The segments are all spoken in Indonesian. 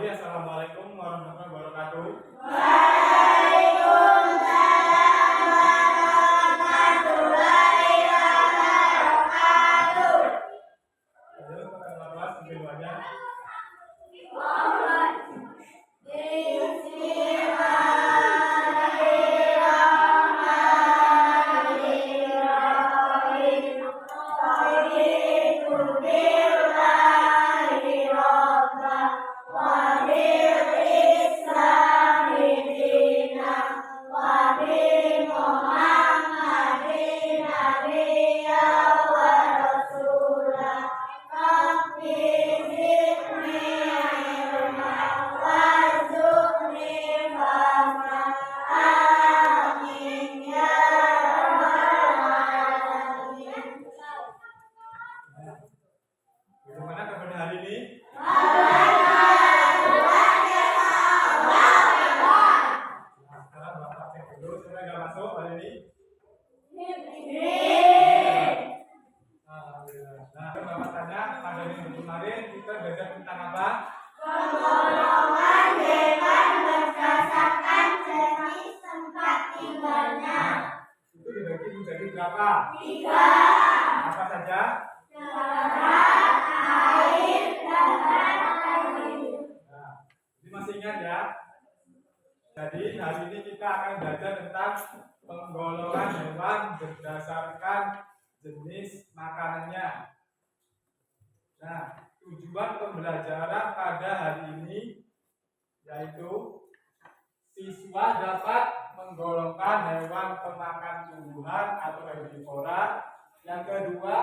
Assalamualaikum warahmatullahi wabarakatuh. Bagaimana kabar hari ini? Sekarang Bapak cek dulu, sudah nggak masuk hari ini? Nah, Bapak tanya pada minggu kemarin kita belajar tentang apa? Penggolongan hewan berdasarkan jenis tempat tinggalnya. Itu dibagi menjadi berapa? 3. Apa saja? Darat, air, darat, air. Nah, ini masih ingat ya? Jadi hari ini kita akan belajar tentang penggolongan hewan berdasarkan jenis makanannya. Nah, tujuan pembelajaran pada hari ini yaitu siswa dapat menggolongkan hewan pemakan tumbuhan atau herbivora. Yang kedua,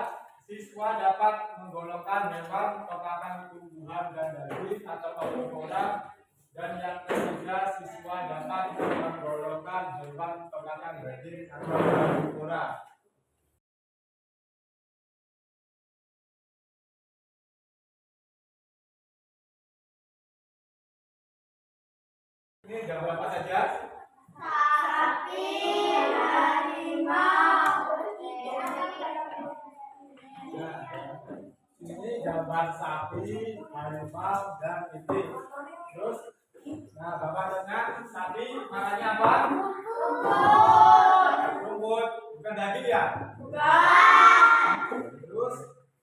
siswa dapat menggolongkan hewan pemakan tumbuhan dan daging atau omnivora. Dan yang ketiga, siswa dapat menggolongkan hewan pemakan daging atau herbivora. Ini gambar apa saja? Sapi, harimau. Nah, ini gambar sapi, harimau, dan itik. Terus, nah Bapak tanya, sapi makannya apa? Rumput, bukan daging ya? Terus,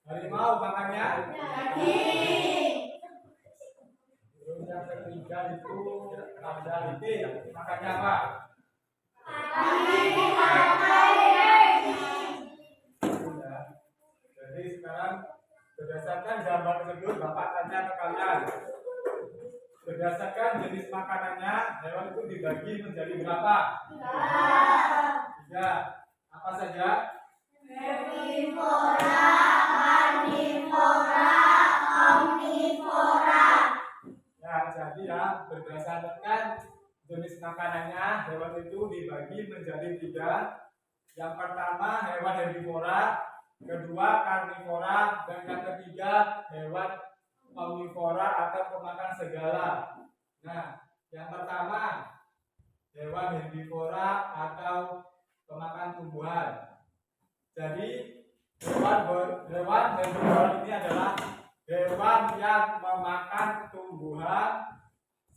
harimau makannya? Terus yang ketiga itu ada itik, makannya apa? Jadi sekarang berdasarkan gambar tersebut Bapak tanya ke kalian, berdasarkan jenis makanannya hewan itu dibagi menjadi berapa? 3. Apa saja? Herbivora, karnivora, omnivora. Ya, jadi Jadi ya berdasarkan jenis makanannya hewan itu dibagi menjadi 3. Yang pertama hewan herbivora, kedua karnivora, dan yang ketiga hewan omnivora atau pemakan segala. Nah, yang pertama hewan herbivora atau pemakan tumbuhan. Jadi hewan herbivora ini adalah hewan yang memakan tumbuhan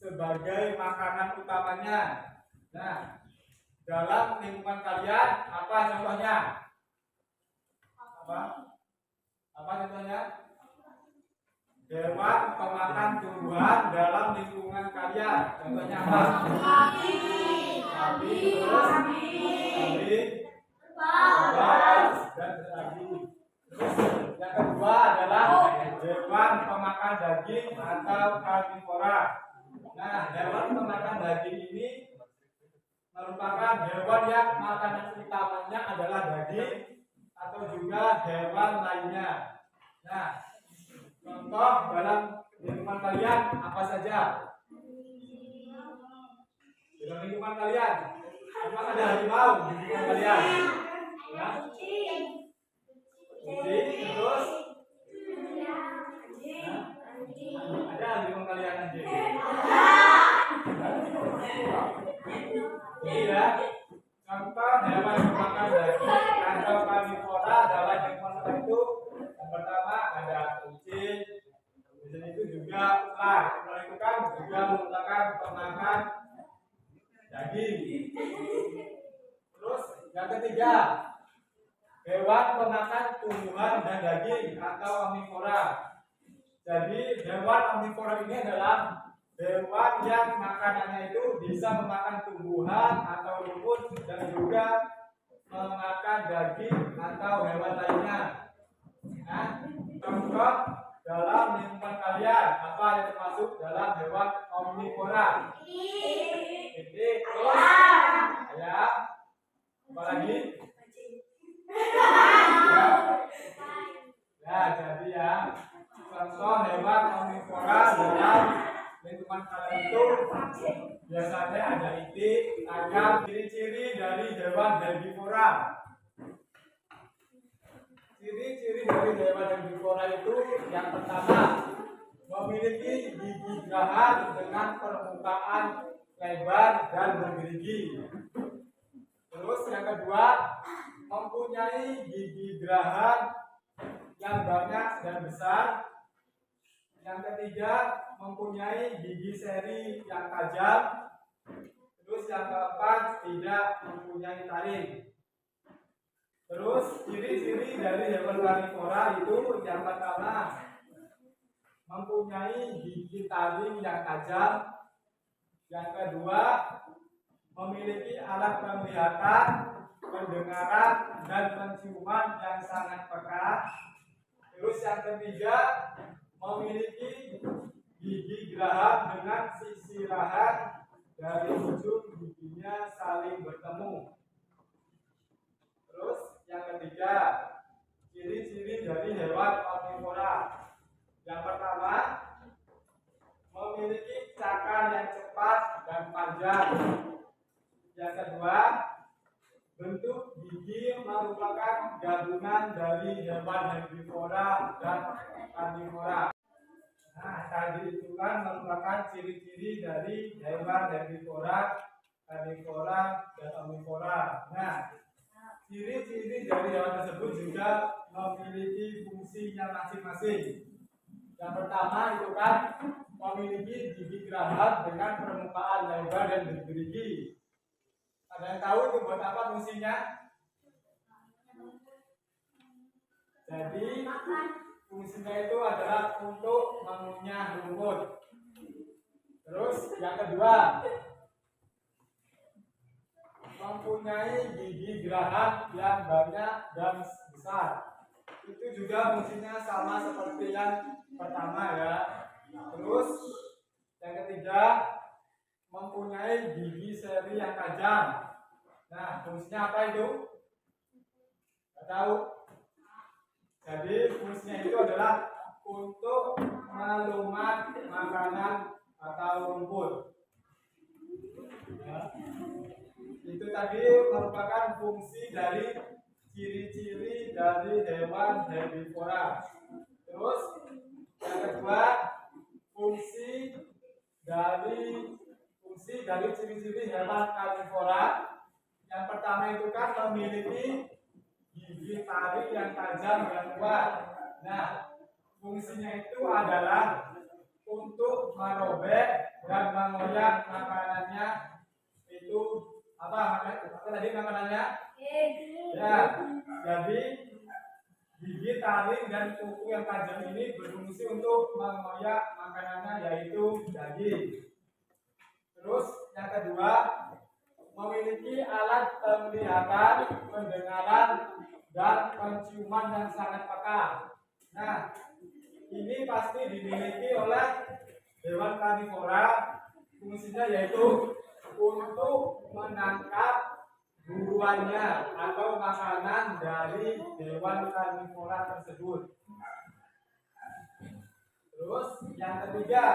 sebagai makanan utamanya. Nah, dalam lingkungan kalian apa contohnya? Apa contohnya? Hewan pemakan tumbuhan dalam lingkungan kalian. Contohnya apa? Sapi, terus kambing, babi, dan lagi. Terus yang kedua adalah hewan pemakan daging atau karnivora. Nah, hewan pemakan daging ini merupakan hewan yang makanan utamanya adalah daging atau juga hewan lainnya. Nah, contoh dalam lingkungan kalian apa saja? Dalam lingkungan kalian, apakah ada harimau di lingkungan kalian? Ya? Kucing, terus? Ada di lingkungan kalian anjing? Iya. Contoh hewan pemakan daging atau karnivora adalah lingkungan itu. Yang pertama ada kucing. Kucing itu juga ular. Ular itu kan juga merupakan pemakan daging. Terus yang ketiga hewan pemakan tumbuhan dan daging atau omnivora. Jadi hewan omnivora ini adalah hewan yang makanannya itu bisa memakan tumbuhan atau rumput dan juga memakan daging atau hewan lainnya. Nah, contoh dalam lingkungan kalian apa yang termasuk dalam hewan omnivora? Itik, terus ayam, apa lagi? Ya, jadi ya contoh hewan omnivora dalam lingkungan kalian itu biasanya ada itik, ayam. Ciri-ciri dari hewan herbivora. Ciri-ciri dari hewan herbivora itu yang pertama memiliki gigi geraham dengan permukaan lebar dan bergerigi. Terus yang kedua mempunyai gigi geraham yang banyak dan besar. Yang ketiga mempunyai gigi seri yang tajam. Terus yang keempat tidak mempunyai taring. Terus ciri-ciri dari hewan karnivora itu yang pertama mempunyai gigi taring yang tajam. Yang kedua memiliki alat penglihatan, pendengaran, dan penciuman yang sangat peka. Terus yang ketiga memiliki gigi geraham dengan sisi lahat dari ujung giginya saling bertemu. Terus yang ketiga ciri-ciri dari hewan omnivora. Yang pertama memiliki cakar yang cepat dan panjang. Yang kedua bentuk gigi merupakan gabungan dari hewan herbivora dan karnivora. Nah, tadi itu kan merupakan ciri-ciri dari hewan herbivora, karnivora, dan omnivora. Nah, ciri-ciri dari hewan tersebut juga memiliki fungsinya masing-masing. Yang pertama itu kan memiliki gigi geraham dengan permukaan lebar dan bergerigi. Ada yang tahu itu buat apa fungsinya? Jadi fungsinya itu adalah untuk mengunyah rumput. Terus yang kedua mempunyai gigi geraham yang banyak dan besar. Itu juga fungsinya sama seperti yang pertama ya. Terus yang ketiga mempunyai gigi seri yang tajam. Nah, fungsinya apa itu? Tidak tahu. Jadi fungsinya itu adalah untuk melumat makanan atau rumput. Ya. Itu tadi merupakan fungsi dari ciri-ciri dari hewan herbivora. Terus yang kedua, fungsi dari ciri-ciri hewan karnivora. Yang pertama itu kan memiliki gigi taring yang tajam dan kuat. Nah, fungsinya itu adalah untuk merobek dan mengoyak makanannya. Itu apa tadi makanannya? Ya, jadi gigi taring dan kuku yang tajam ini berfungsi untuk mengoyak makanannya, yaitu daging. Terus yang kedua, memiliki alat penglihatan, pendengaran, dan penciuman yang sangat peka. Nah, ini pasti dimiliki oleh hewan karnivora. Fungsinya yaitu untuk menangkap buruannya atau makanan dari hewan karnivora tersebut. Terus yang ketiga,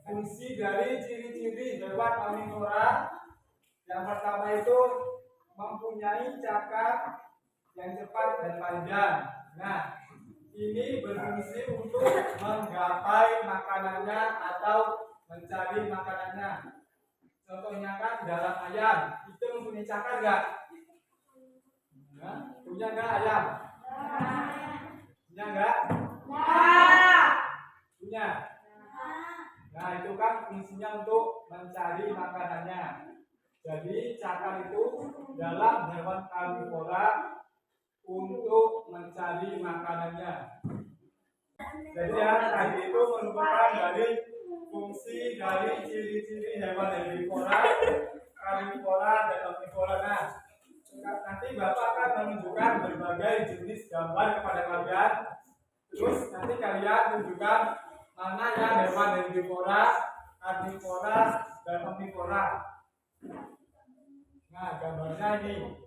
fungsi dari ciri-ciri hewan karnivora. Yang pertama itu mempunyai cakar yang cepat dan panjang. Nah, ini berfungsi untuk menggapai makanannya atau mencari makanannya. Contohnya kan dalam ayam, itu mempunyai cakar nggak? Nah, punya nggak ayam? Punya nggak? Punya. Nah, itu kan fungsinya untuk mencari makanannya. Jadi cakar itu dalam hewan karnivora untuk mencari makanannya. Jadi yang tadi itu merupakan dari fungsi dari ciri-ciri hewan herbivora, karnivora, dan omnivora. Nah, nanti Bapak akan menunjukkan berbagai jenis gambar kepada kalian. Terus nanti kalian tunjukkan mana yang hewan herbivora, karnivora, dan omnivora. Nah, gambarnya ini.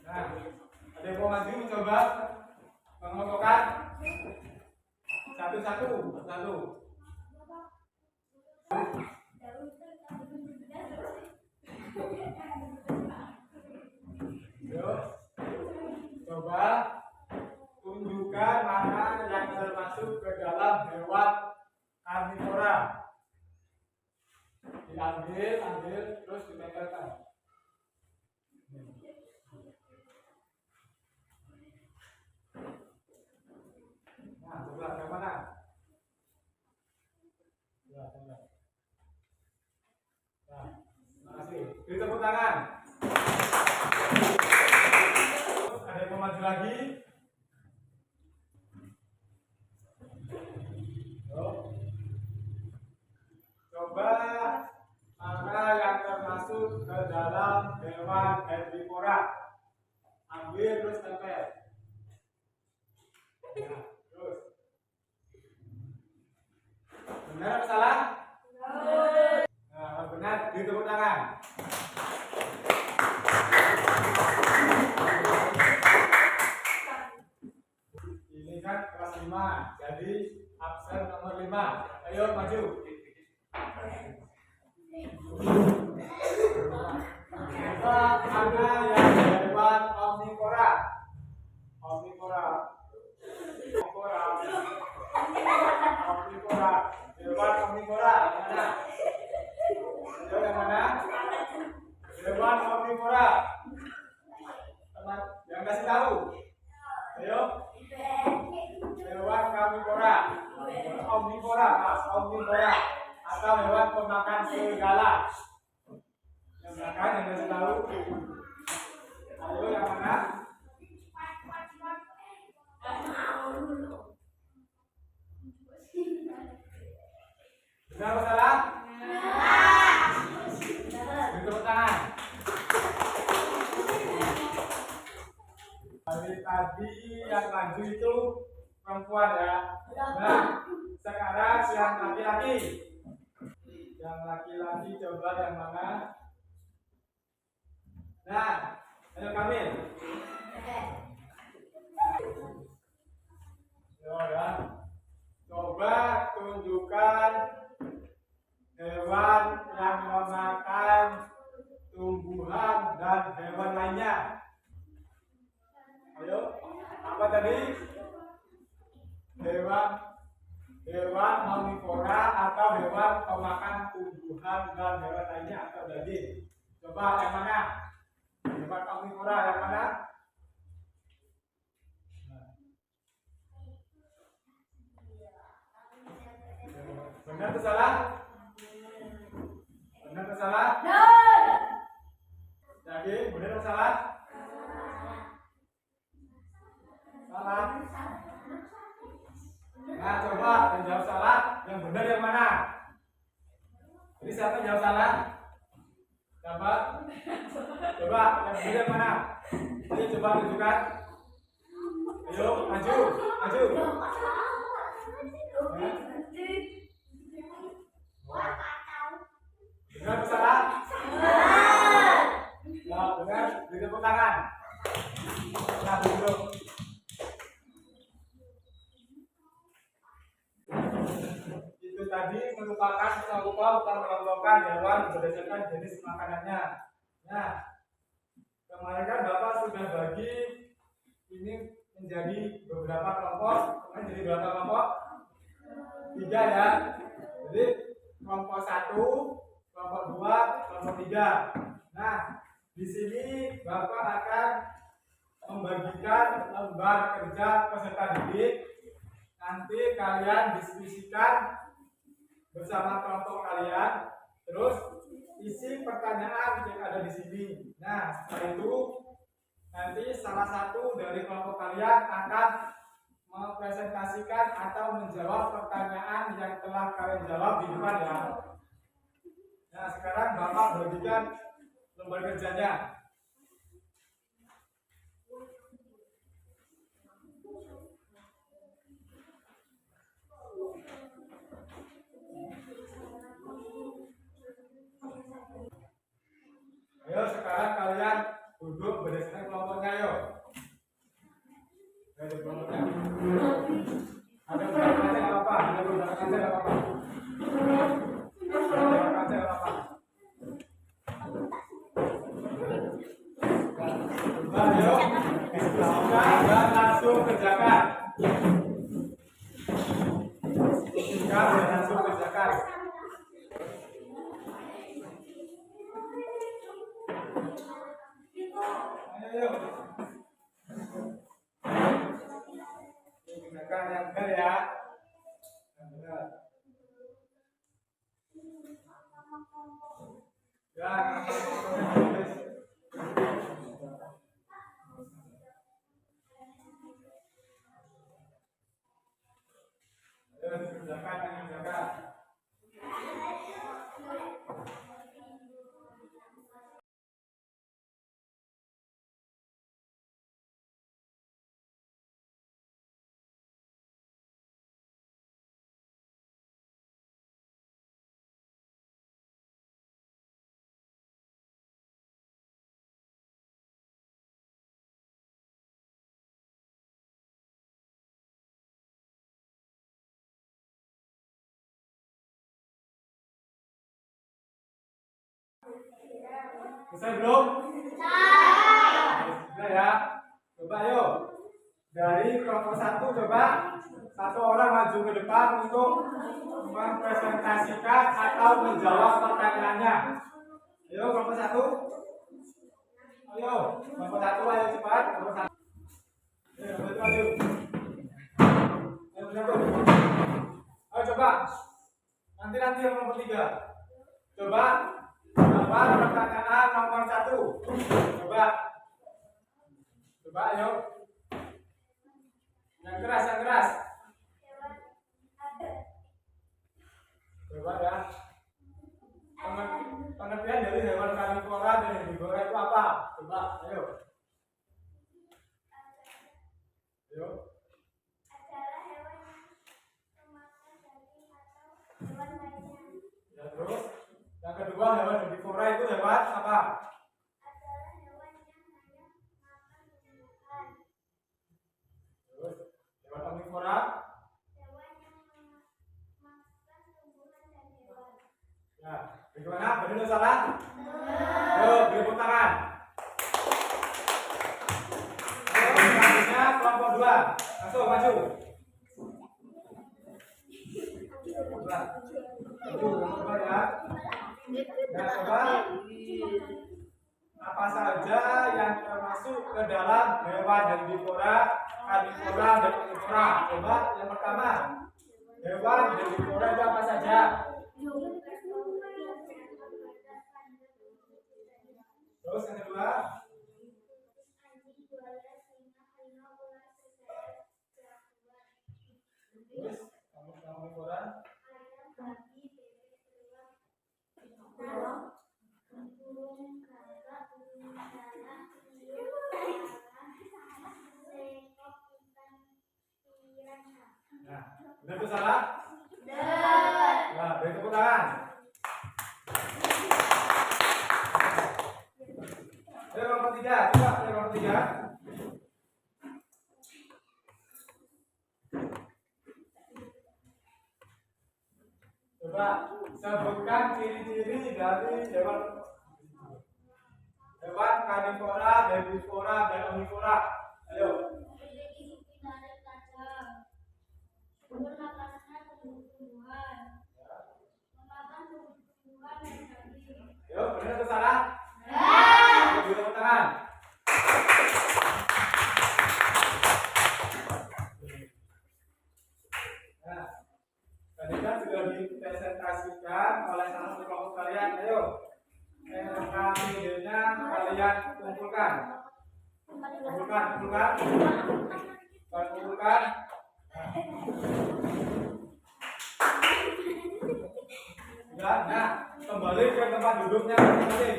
Nah, ada yang mau maju mencoba mengelompokkan satu-satu. Yuk, coba tunjukkan mana yang termasuk ke dalam hewan karnivora. Diambil, terus ditempelkan. Nah, coba yang mana? Ya, nah, terima kasih. Beri tepuk tangan. Ada yang mau maju lagi? Coba mana yang termasuk ke dalam hewan herbivora? Ambil terus tempel. Nah, terus. Benar atau salah? Nah, benar, beri tepuk tangan. Ini kan kelas 5, jadi absen nomor 5. Ayo maju. Coba mana yang hewan omnivora? Hewan omnivora mana? Ayo yang mana? Hewan omnivora. Teman yang kasih tahu. Ayo. Hewan karnivora. Omnivora atau hewan pemakan serigala. Yang belakang yang kasih tahu. Ayo yang mana? Benar atau salah? Tepuk tangan. Dari tadi yang maju itu perempuan ya. Nah, sekarang yang laki-laki. Yang laki-laki coba yang mana? Nah, ayo Kamil. hewan omnivora atau hewan pemakan tumbuhan dan hewan lainnya atau daging. Coba yang mana? Hewan omnivora yang mana? Benar atau salah? Benar atau salah? Daging, benar atau salah? Salah. Nah, coba yang jawab salah, yang benar yang mana? Jadi siapa yang jawab salah? Siapa? Coba yang benar yang mana? Jadi coba tunjukkan. Ayo, maju, maju. Benar atau salah? Ya, benar. Beri tepuk tangan. Nah, duduk. Itu tadi merupakan kelompok-kelompokan hewan berdasarkan jenis makanannya. Nah, kemarin kan Bapak sudah bagi ini menjadi beberapa kelompok. Kemarin jadi berapa kelompok? 3 ya. Jadi kelompok 1, kelompok 2, kelompok 3. Nah, di sini Bapak akan membagikan lembar kerja peserta didik. Nanti kalian diskusikan bersama kelompok kalian. Terus isi pertanyaan yang ada di sini. Nah, setelah itu nanti salah satu dari kelompok kalian akan mempresentasikan atau menjawab pertanyaan yang telah kalian jawab di depan ya. Nah, sekarang Bapak bagikan lembar kerjanya. Ayo sekarang kalian duduk berdasarkan kelompoknya ayo. Ayo kelompoknya. Ada beberapa kaca nggak apa-apa, ada beberapa kaca nggak apa-apa. Beberapa kaca nggak apa-apa. Ayo diskusikan dan langsung kerjakan. Diskusikan dan langsung kerjakan. Ayo. Gunakan yang benar ya. Yang benar. Ya, kerjakan yang kerjakan. Selesai belum? Sudah ya. Coba ayo. Dari kelompok 1 coba satu orang maju ke depan untuk mempresentasikan atau menjawab pertanyaannya. Ayo kelompok 1. Ayo kelompok 1 ayo cepat. Kelompok 1. Ayo maju. Ayo maju. Ayo coba. Nanti yang kelompok 3. Coba jawab pertanyaan nomor 1. Coba. Coba ayo. Yang keras, yang keras. Coba ya. Pengertian dari hewan karnivora dan herbivora itu apa? Coba, ayo. Ayo. Adalah hewan yang memakan daging atau hewan lainnya. Ya terus. Yang kedua hewan herbivora itu hewan apa? Adalah hewan yang hanya makan tumbuhan. Terus hewan omnivora? Hewan yang makan tumbuhan dan hewan. Ya, bagaimana? Benar atau salah? Ayo, beri tepuk tangan. Ayo, selanjutnya kelompok 2. Langsung maju. coba ya. Nah, coba apa saja yang termasuk ke dalam hewan herbivora, karnivora, dan omnivora? Coba yang pertama, hewan herbivora itu apa saja? Terus yang kedua, terus omnivora, nah, benar atau salah? Nah, beri tepuk tangan. Yang ketiga, coba yang ketiga. Coba sebutkan ciri-ciri dari hewan karnivora, herbivora, dan omnivora. Ayo. Ayo, benar atau salah? Ayo, beri tepuk tangan. Nah, tadi kan sudah dipresentasikan oleh salah satu kelompok kalian. Ayo, rekam videonya kalian kumpulkan. Kumpulkan. Ya, nah, kembali ke tempat duduknya masing-masing.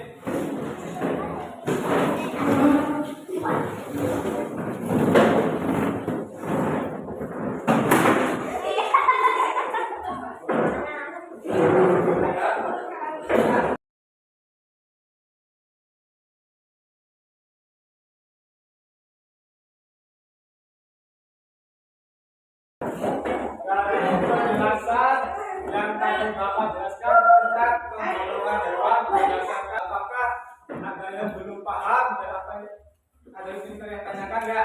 Penjelasan yang tadi Bapak jelaskan tentang penggolongan hewan berdasarkan apakah ada yang belum paham dan apa ada yang ingin tanyakan ya?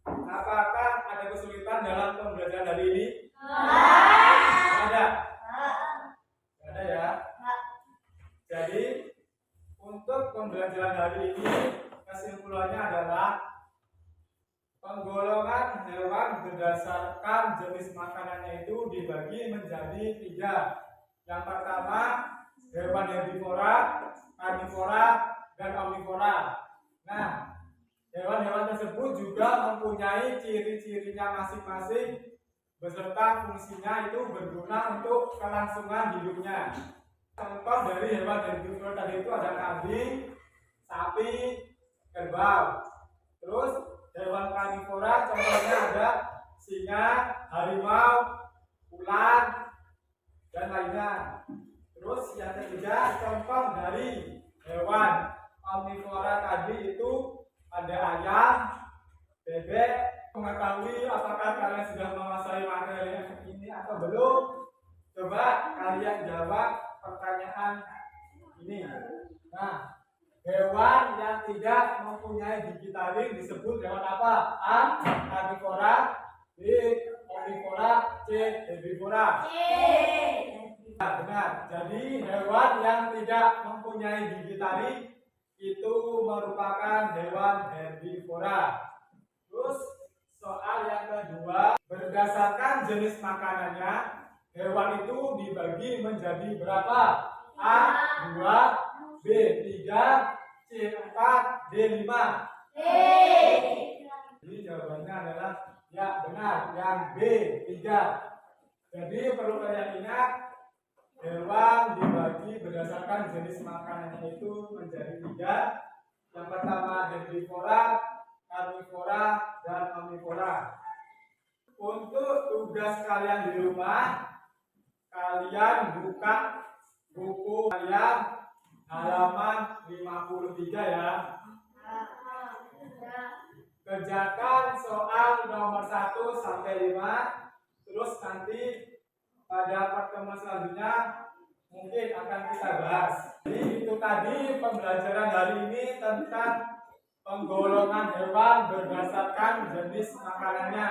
Apakah ada kesulitan dalam pembelajaran hari ini? Ada? Ada ya? Jadi untuk pembelajaran hari ini kesimpulannya adalah penggolongan hewan berdasarkan jenis makanannya itu dibagi menjadi 3. Yang pertama, hewan herbivora, karnivora, dan omnivora. Nah, hewan-hewan tersebut juga mempunyai ciri-cirinya masing-masing beserta fungsinya itu berguna untuk kelangsungan hidupnya. Contoh dari hewan herbivora tadi itu ada kambing, sapi, kerbau. Terus hewan karnivora contohnya ada singa, harimau, ular, dan lainnya. Terus yang ketiga contoh dari hewan omnivora tadi itu ada ayam, bebek. Mengetahui apakah kalian sudah menguasai materi ini atau belum? Coba kalian jawab pertanyaan ini. Nah, hewan yang tidak mempunyai gigi taring disebut hewan apa? A. Karnivora, B. Omnivora, C. Herbivora. Nah, benar. Jadi hewan yang tidak mempunyai gigi taring itu merupakan hewan herbivora. Terus soal yang kedua, berdasarkan jenis makanannya, hewan itu dibagi menjadi berapa? A. 2, B 3, C 4, D 5. Jadi jawabannya adalah ya benar, yang B 3. Jadi perlu kalian ingat, hewan dibagi berdasarkan jenis makanannya itu menjadi 3. Yang pertama herbivora, karnivora, dan omnivora. Untuk tugas kalian di rumah, kalian buka buku kalian halaman 53 ya. Kerjakan soal nomor 1 sampai 5. Terus nanti pada pertemuan selanjutnya mungkin akan kita bahas. Jadi itu tadi pembelajaran hari ini tentang penggolongan hewan berdasarkan jenis makanannya.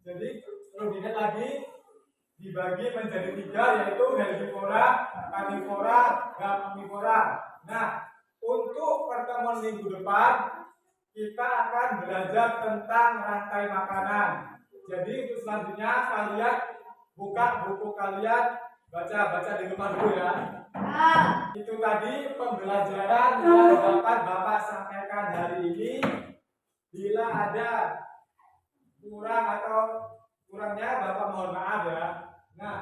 Jadi perlu diingat lagi, dibagi menjadi 3, yaitu herbivora, karnivora, dan omnivora. Nah, untuk pertemuan minggu depan kita akan belajar tentang rantai makanan. Jadi untuk selanjutnya kalian buka buku kalian, baca di rumah dulu ya. Itu tadi pembelajaran yang dapat Bapak sampaikan hari ini. Bila ada kurang atau kurangnya Bapak mohon maaf ya. Nah,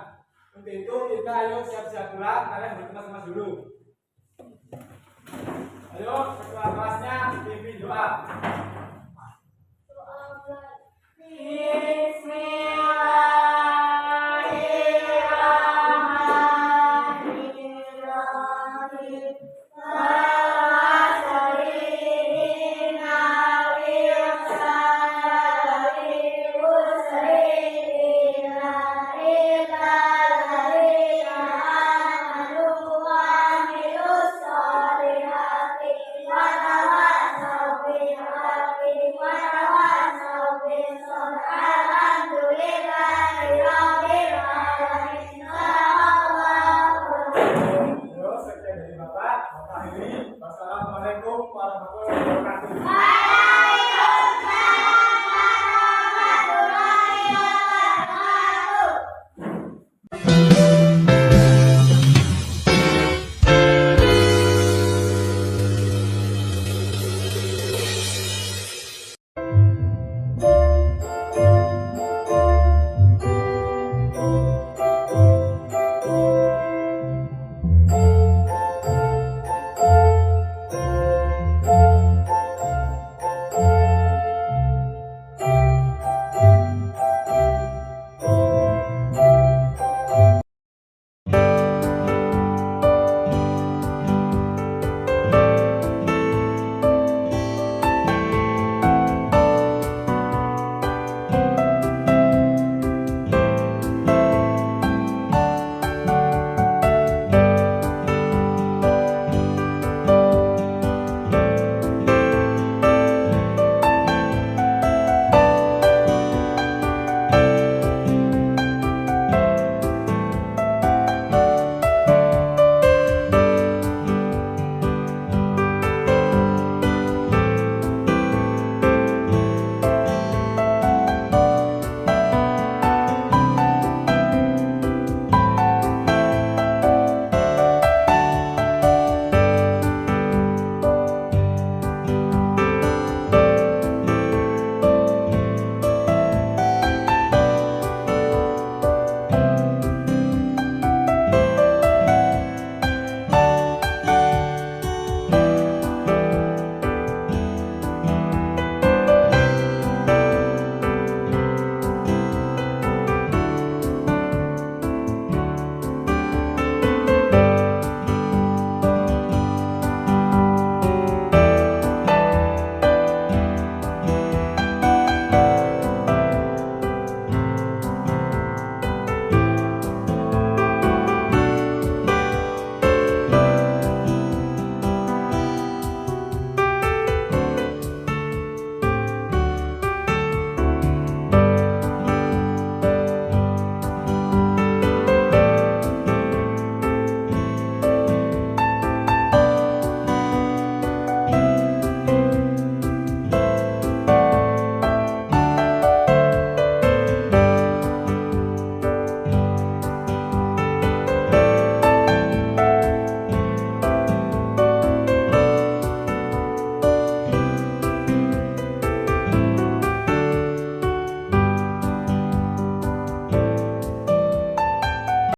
untuk itu kita ayo siap-siap pulang. Kalian berkemas-kemas dulu. Ayo, ketua kelasnya pimpin doa. Doa buat